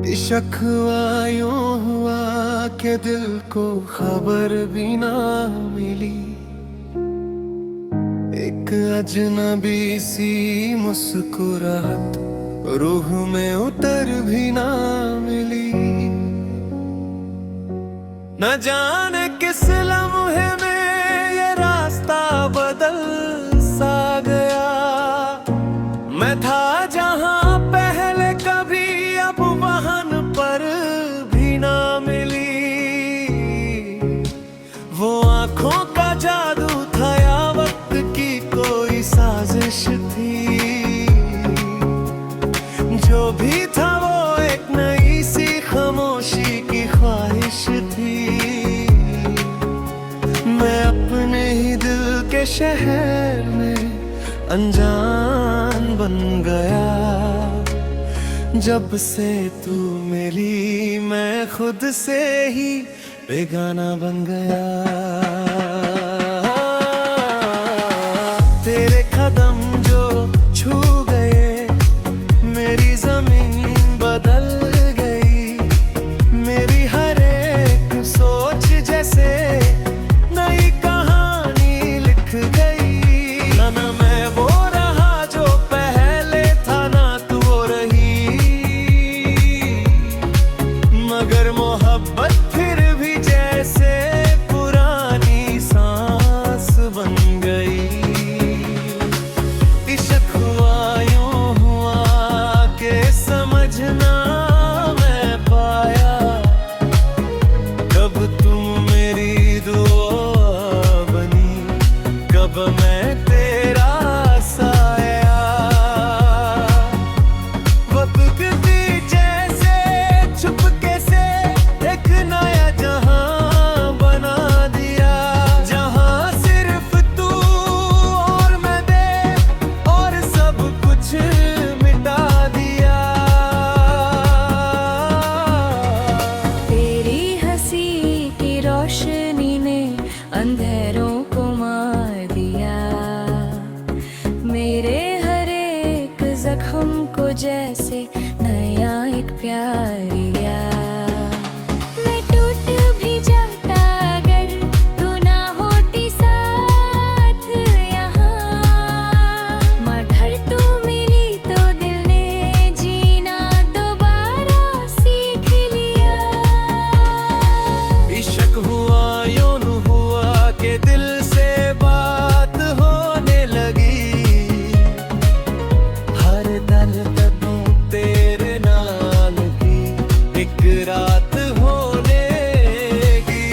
इश्क यूं हुआ के दिल को खबर भी ना मिली। एक अजनबी सी मुस्कुराहट रूह में उतर भी ना मिली। न जाने किस लम्हे में ये रास्ता बदल सा गया। मैं था जहां पहले कभी अब वहन पर भी ना मिली। वो आंखों का जादू था या वक्त की कोई साजिश थी। जो भी था वो एक नई सी खामोशी की ख्वाहिश थी। मैं अपने ही दिल के शहर में अनजान बन गया। जब से तू मिली मैं खुद से ही बेगाना बन गया। तेरे कदम जो छू गए मेरी जमीन बदल गई। मेरी हर एक सोच जैसे नई कहानी लिख गई। ना मैं वो रहा जो पहले था ना तू वो रही। मगर मोहब्बत फिर भी जैसे पुरानी सांस बन गई। इश्क हुआ यूं हुआ के समझना मैं पाया। कब तुम मेरी दुआ बनी कब मैं तेरा साया। वक्त भी जैसे चुपके से एक नया जहां बना दिया। जहां सिर्फ तू और मैं दे और सब कुछ मिटा दिया। तेरी हंसी की रोशनी ने अंधेरों को मार दिया। मेरे हर एक जख्म को जैसे नया एक प्यार दिया। मैं टूट भी जाता अगर तू ना होती साथ यहाँ। मगर तू मिली तो दिल ने जीना दोबारा सीख लिया। इश्क हुआ यूं हुआ के दिल से बात होने लगी। हर दर्द तेरे नाल की एक रात होने की।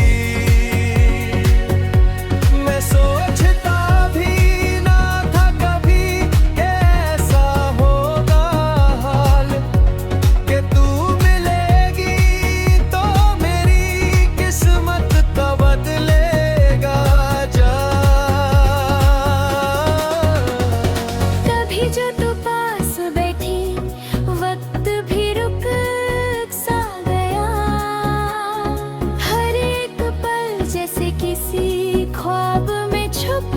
मैं सोचता भी ना था कभी ऐसा होगा हाल। कि तू मिलेगी तो मेरी किस्मत का बदलेगा जा। कभी जो तू पास बैठी वक्त भी रुक सा गया। हर एक पल जैसे किसी ख्वाब में छुप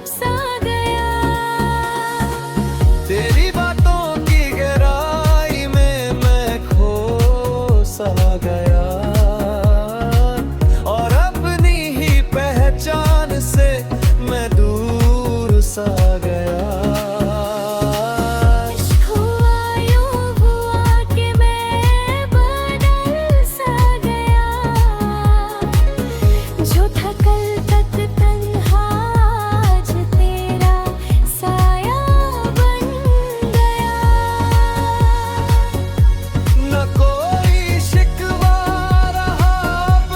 सा गया। तेरी बातों की गहराई में मैं खो सा गया। और अपनी ही पहचान से मैं दूर सा गया। इश्क हुआ यूं हुआ कि मैं बदल सा गया। जो था कल तक तन्हा आज तेरा साया बन गया। न कोई शिकवा रहा अब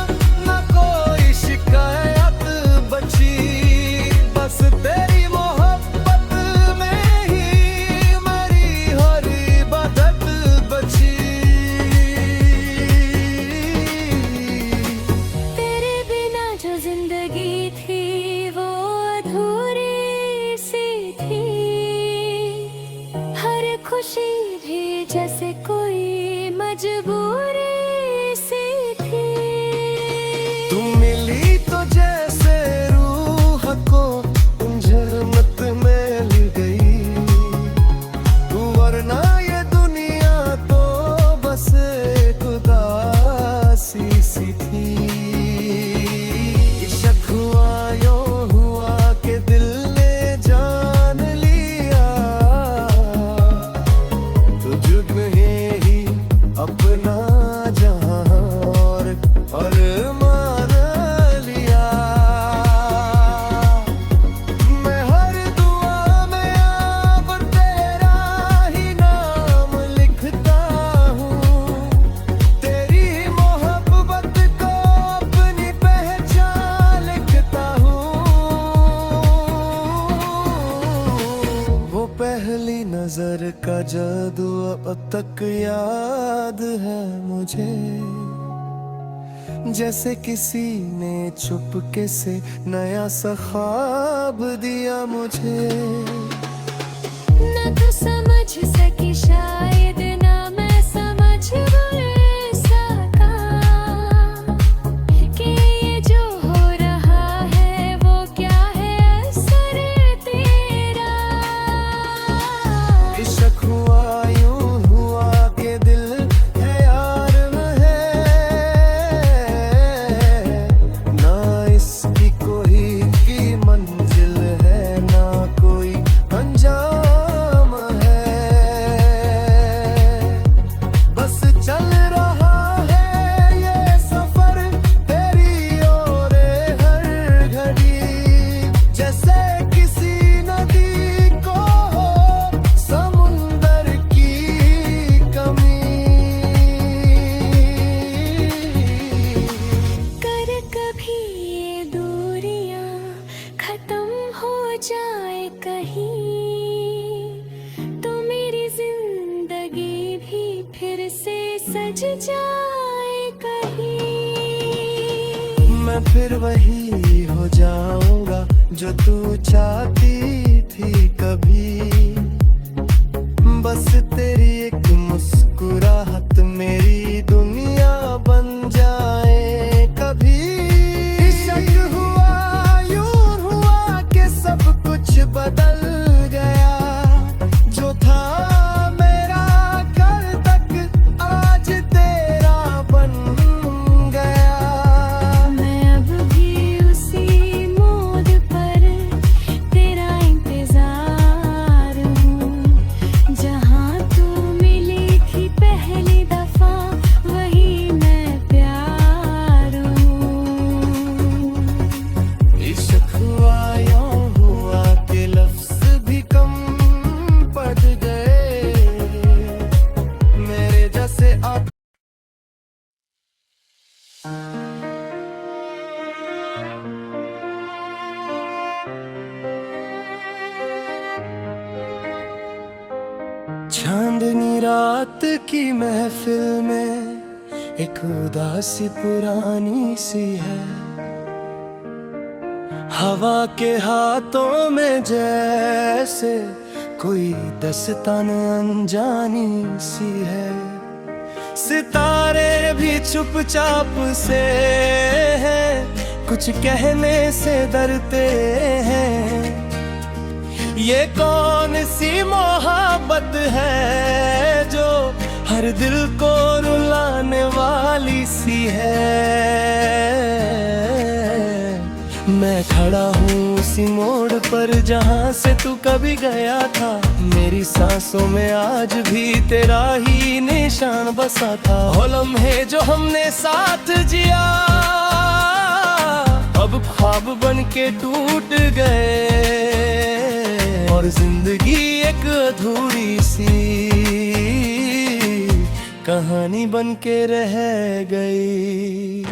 न कोई शिकायत बची। बस तेरी मोहब्बत में ही मेरी हर इबादत बची। तेरे बिना जो जिंदगी थी वो अधूरी सी थी। हर खुशी भी जैसे कोई मजबूरी सी थी। तू मिली तो जैसे रूह को झलमत में ले गई। तू वरना ये दुनिया तो बस अपना जहां और मान लिया। मैं हर दुआ में अब तेरा ही नाम लिखता हूँ, तेरी मोहब्बत को अपनी पहचान लिखता हूँ। वो पहली नजर का जादू अब तक याद है मुझे, जैसे किसी ने चुपके से नया सा ख्वाब दिया मुझे। न तू समझ सकी शायद, ना मैं समझ सका कि ये जो हो रहा है वो क्या है असर तेरा। इश्क हुआ यूं हुआ के दिल है यार है, ना इसकी कोई की मंजिल है, ना कोई अंजाम है। बस चल रहा है ये सफर तेरी ओर हर घड़ी, जैसे किसी नदी को समुंदर की कमी। कर कभी ये दूरियां खत्म हो जाए कहीं, तो मेरी जिंदगी भी फिर से सज जाए कहीं। मैं फिर वही हो जाऊंगा जो तू चाहती थी कभी, बस तेरी एक मुस्कुराहट मेरी दुनिया बन जाए कभी। इश्क हुआ यूं हुआ कि सब कुछ बदल गया, जो था मेरा कल तक आज तेरा बन गया। मैं अब भी उसी मोड़ पर तेरा इंतजार हूँ, जहाँ तू मिली थी पहली दफा वही मैं प्यार हूँ। इश्क हुआ यूं हुआ कि लफ्ज भी कम पड़ गए, मेरे जैसे आप। चांदनी रात की महफिल में एक उदासी पुरानी सी है, हवा के हाथों में जैसे कोई दस्तान अनजानी सी है। सितारे भी चुपचाप से हैं, कुछ कहने से डरते हैं। ये कौन सी मोहब्बत है जो हर दिल को रुलाने वाली सी है। मैं खड़ा हूँ उसी मोड़ पर जहाँ से तू कभी गया था, मेरी सांसों में आज भी तेरा ही निशान बसा था। वो लम्हे जो हमने साथ जिया अब ख्वाब बन के टूट गए, और जिंदगी एक अधूरी सी कहानी बन के रह गई।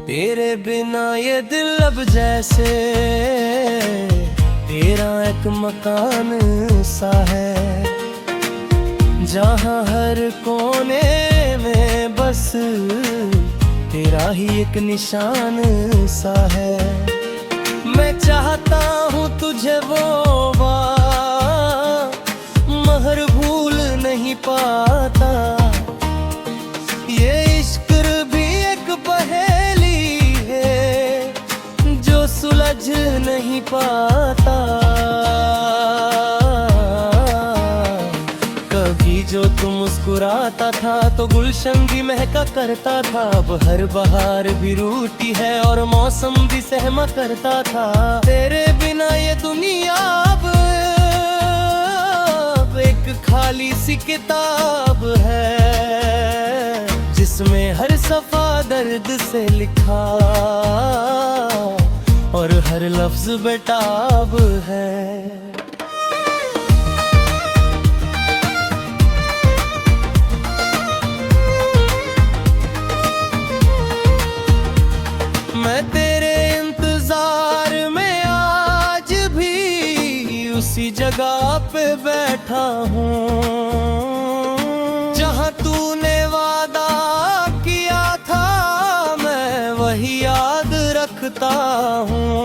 तेरे बिना ये दिल अब जैसे तेरा एक मकान सा है, जहाँ हर कोने में बस तेरा ही एक निशान सा है। मैं चाहता हूँ तुझे वो महर भूल नहीं पाता। ये इश्क भी एक पहेली है जो सुलझ नहीं पाता। जो तू मुस्कुराता था तो गुलशन भी महका करता था। अब हर बहार भी रूठी है और मौसम भी सहमा करता था। तेरे बिना ये दुनिया अब एक खाली सी किताब है, जिसमें हर सफा दर्द से लिखा और हर लफ्ज बेताब है। मैं तेरे इंतजार में आज भी उसी जगह पे बैठा हूँ, जहाँ तूने वादा किया था मैं वही याद रखता हूँ।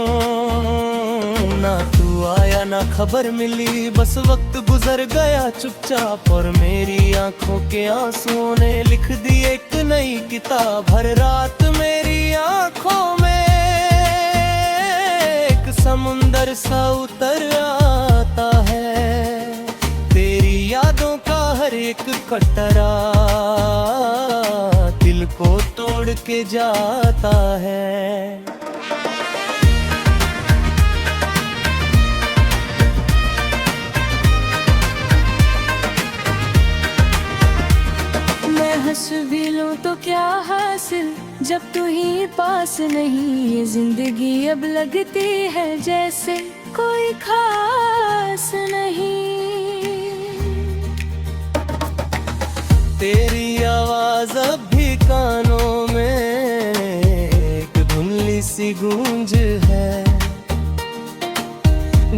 ना तू आया ना खबर मिली, बस वक्त गुजर गया चुपचाप और मेरी आंखों के आंसुओं ने लिख दी एक नई किताब। हर रात मेरी आंखों में एक समुंदर सा उतर आता है, तेरी यादों का हर एक कटरा दिल को तोड़ के जाता है। हंस भी लूं तो क्या हासिल जब तू ही पास नहीं। ये जिंदगी अब लगती है जैसे कोई खास नहीं। तेरी आवाज अब भी कानों में एक धुंधली सी गूंज है,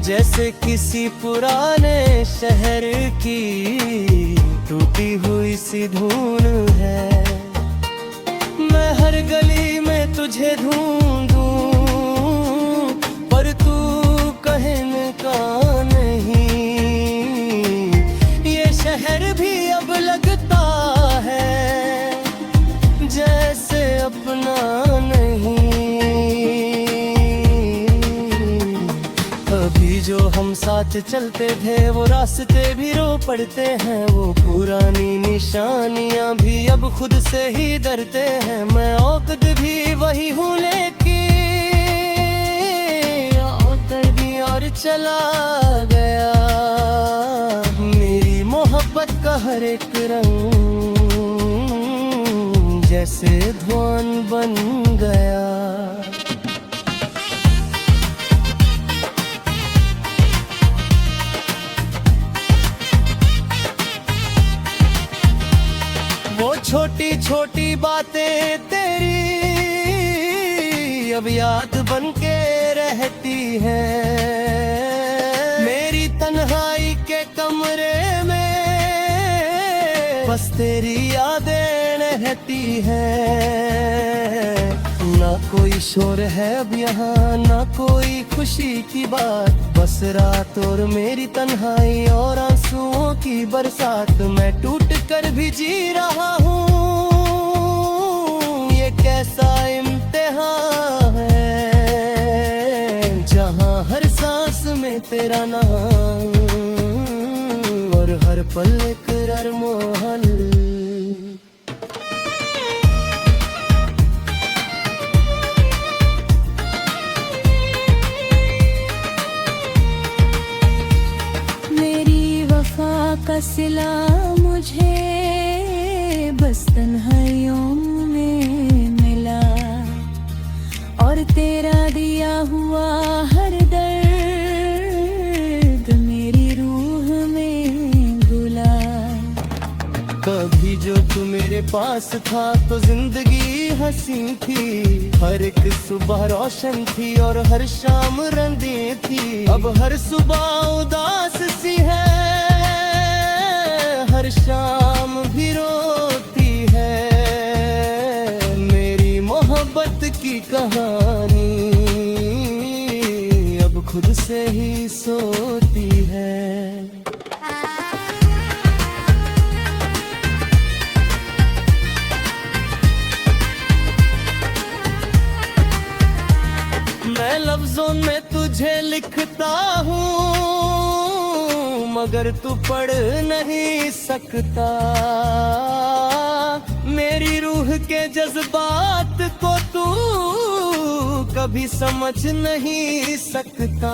जैसे किसी पुराने शहर की टूटी हुई सी धून है। मैं हर गली में तुझे ढूंढूं पर तू कहीं का नहीं। ये शहर भी अब लगता है जैसे अपना नहीं। अभी जो हम साथ चलते थे वो रास्ते भी रो पड़ते हैं, वो पुरानी निशानियां भी अब खुद से ही डरते हैं। मैं औकत भी वही हूँ लेके उतर भी और चला गया। मेरी मोहब्बत का हर एक रंग जैसे धुआं बन गया। वो छोटी छोटी बातें तेरी अब याद बन के रहती हैं। मेरी तन्हाई के कमरे में बस तेरी यादें रहती हैं। ना कोई शोर है अब यहाँ, ना कोई खुशी की बात, बस रात और मेरी तन्हाई और आंसुओं की बरसात। मैं टूट कर भी जी रहा हूँ, ये कैसा इम्तिहान है, जहाँ हर सांस में तेरा नाम और हर पल एक अरमान। का सिला मुझे बस तन्हाइयों में मिला और तेरा दिया हुआ हर दर्द मेरी रूह में घुला। कभी जो तू मेरे पास था तो जिंदगी हंसी थी, हर एक सुबह रोशन थी और हर शाम रंगीन थी। अब हर सुबह उदास सी है, हर शाम भी रोती है। मेरी मोहब्बत की कहानी अब खुद से ही सोती है। मैं लफ्जों में तुझे लिखता हूँ मगर तू पढ़ नहीं सकता। मेरी रूह के जज्बात को तू कभी समझ नहीं सकता।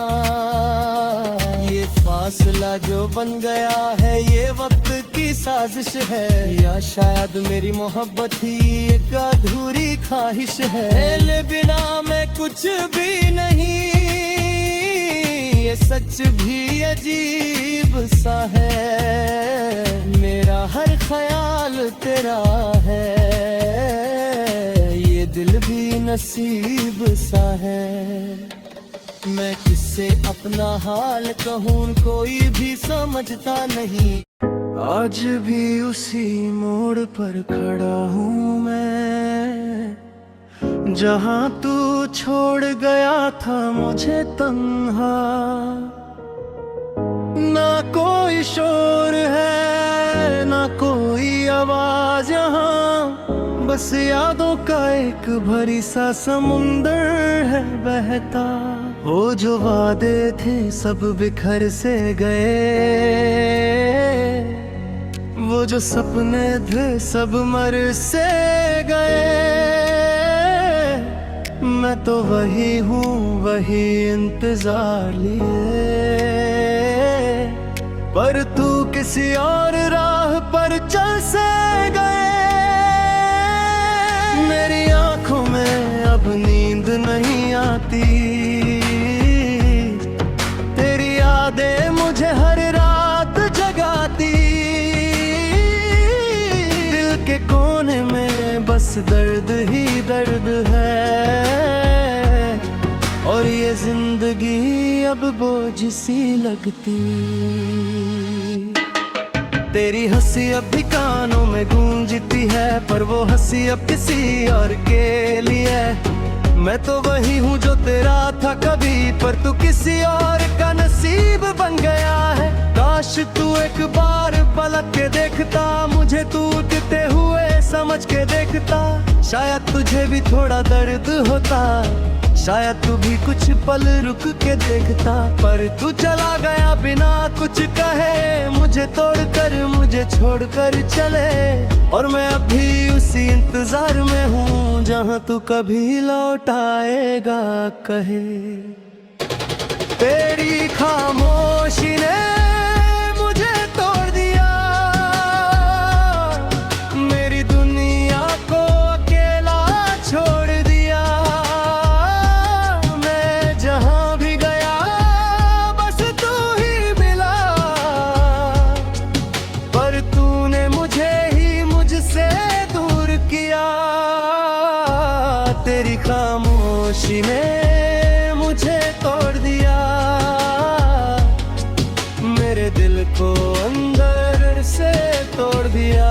ये फासला जो बन गया है ये वक्त की साजिश है, या शायद मेरी मोहब्बत ही एक अधूरी ख्वाहिश है। ले बिना मैं कुछ भी नहीं, ये सच भी अजीब सा है। मेरा हर ख्याल तेरा है, ये दिल भी नसीब सा है। मैं किससे अपना हाल कहूँ कोई भी समझता नहीं। आज भी उसी मोड़ पर खड़ा हूँ मैं, जहाँ तू छोड़ गया था मुझे तन्हा। ना कोई शोर है ना कोई आवाज यहाँ, बस यादों का एक भरी सा समुंदर है बहता। वो जो वादे थे सब बिखर से गए, वो जो सपने थे सब मर से गए। मैं तो वही हूँ वही इंतजार लिए, पर तू किसी और राह पर चल से गए। मेरी आंखों में अब नींद नहीं आती, तेरी यादें मुझे हर रात जगाती। दिल के कोने में बस दर्द ही दर्द है, और ये जिंदगी अब बोझ सी लगती। तेरी हंसी अब भी कानों में गूंजती है, पर वो हंसी अब किसी और के लिए। मैं तो वही हूँ जो तेरा था कभी, पर तू किसी और का नसीब बन गया है। काश तू एक बार पलक के देखता, मुझे तू उठते हुए समझ के देखता। शायद तुझे भी थोड़ा दर्द होता, शायद तू भी कुछ पल रुक के देखता। पर तू चला गया बिना कुछ कहे, मुझे तोड़कर मुझे छोड़कर चले। और मैं अभी उसी इंतजार में हूँ जहाँ तू कभी लौट आएगा कहे। तेरी खामोशी ने मुझे तोड़ दिया, मेरी दुनिया को अकेला छोड़ दिया। मैं जहाँ भी गया बस तू ही मिला, पर तूने मुझे ही मुझसे दूर किया। तेरी खामोशी ने मुझे तोड़ दिया, मेरे दिल को अंदर से तोड़ दिया।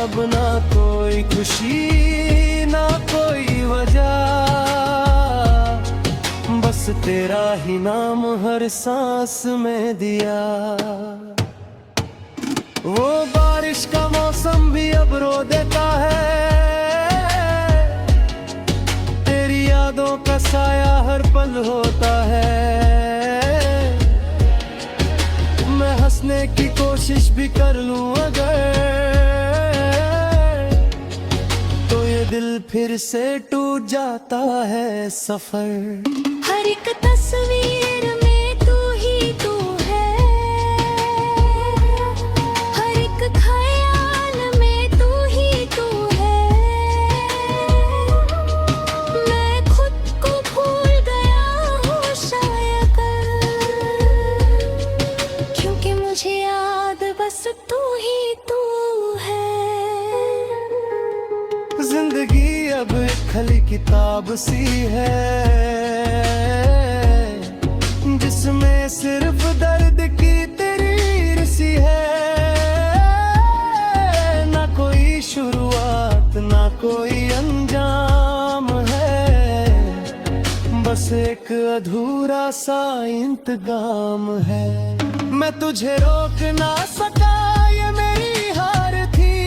अब ना कोई खुशी ना कोई वजह, बस तेरा ही नाम हर सांस में दिया। वो बारिश का मौसम भी अब रो देता है, तेरी यादों का साया हर पल होता है। मैं हंसने की कोशिश भी कर लूं अगर, तो ये दिल फिर से टूट जाता है सफर। हर एक तस्वीर में तू ही तू है, हर एक ख्याल में तू ही तू है। मैं खुद को भूल गया हूँ शायद, क्योंकि मुझे याद बस तू ही तू है। जिंदगी अब एक खाली किताब सी है, जिसमें सिर्फ दर्द की तेरी रसी है। ना कोई शुरुआत ना कोई अंजाम है, बस एक अधूरा सा इंतजाम है। मैं तुझे रोक ना सका ये मेरी हार थी,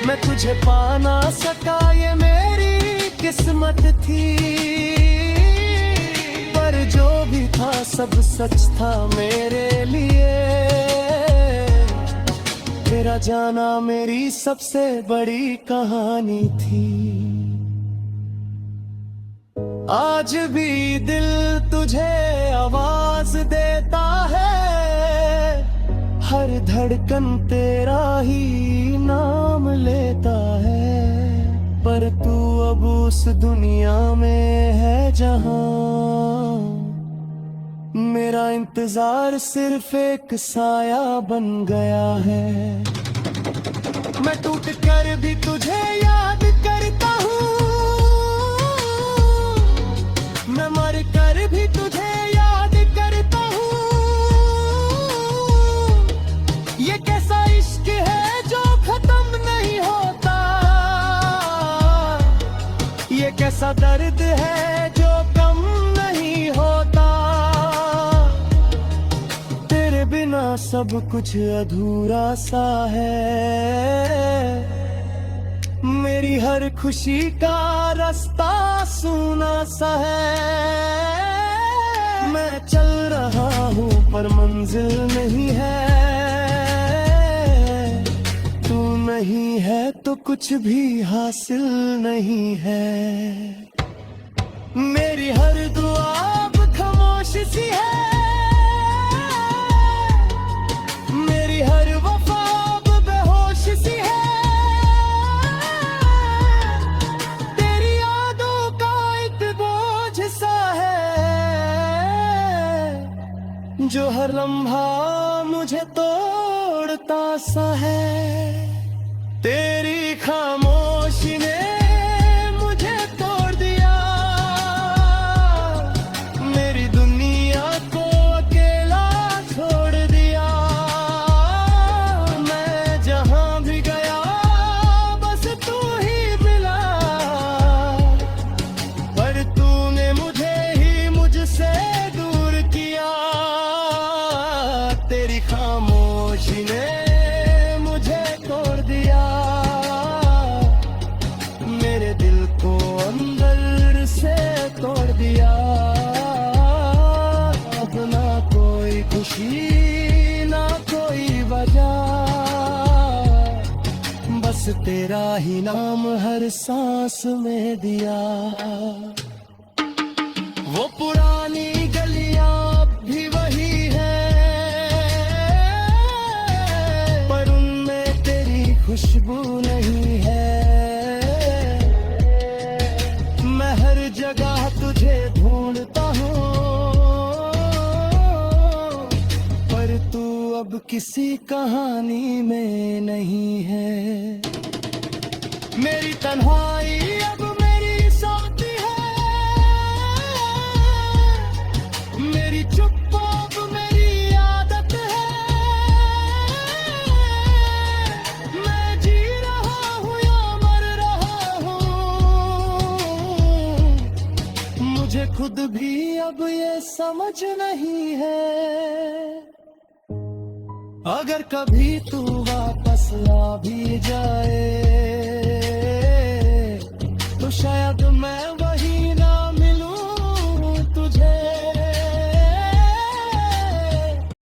मैं तुझे पा ना सका ये मेरी किस्मत थी। पर जो भी था सब सच था मेरे लिए। तेरा जाना मेरी सबसे बड़ी कहानी थी। आज भी दिल तुझे आवाज देता है, हर धड़कन तेरा ही नाम लेता है। पर तू अब उस दुनिया में है जहां मेरा इंतजार सिर्फ एक साया बन गया है। मैं टूट कर भी तुझे याद करता हूँ, मैं मर कर भी तुझे याद करता हूँ। ये कैसा इश्क है जो खत्म नहीं होता, ये कैसा दर्द है जो कम नहीं होता। तेरे बिना सब कुछ अधूरा सा है, मेरी हर खुशी का रास्ता सूना सा है। मैं चल रहा हूँ पर मंजिल नहीं है, तू नहीं है तो कुछ भी हासिल नहीं है। मेरी हर दुआ अब खामोश सी है, मेरी हर वफा अब बेहोश सी है। तेरी यादों का एक बोझ सा है जो हर लम्हा मुझे तोड़ता सा है। तेरी खामोशी ने मुझे तोड़ दिया, मेरी दुनिया को अकेला छोड़ दिया। मैं जहां भी गया बस तू ही मिला, पर तूने मुझे ही मुझसे दूर किया। तेरी खामोशी ने मुझे तोड़ दिया, मेरे दिल को अंदर से तोड़ दिया। अब ना कोई खुशी ना कोई वजह, बस तेरा ही नाम हर सांस में दिया। वो पुरानी गलियां अब भी वही है, पर उनमें तेरी खुशबू नहीं है। मैं हर जगह तुझे ढूंढता हूँ, पर तू अब किसी कहानी में नहीं है। मेरी तन्हाई अब मेरी साथी है, मेरी चुप अब मेरी आदत है। मैं जी रहा हूँ या मर रहा हूँ, मुझे खुद भी अब ये समझ नहीं है। अगर कभी तू वापस आ भी जाए तो शायद मैं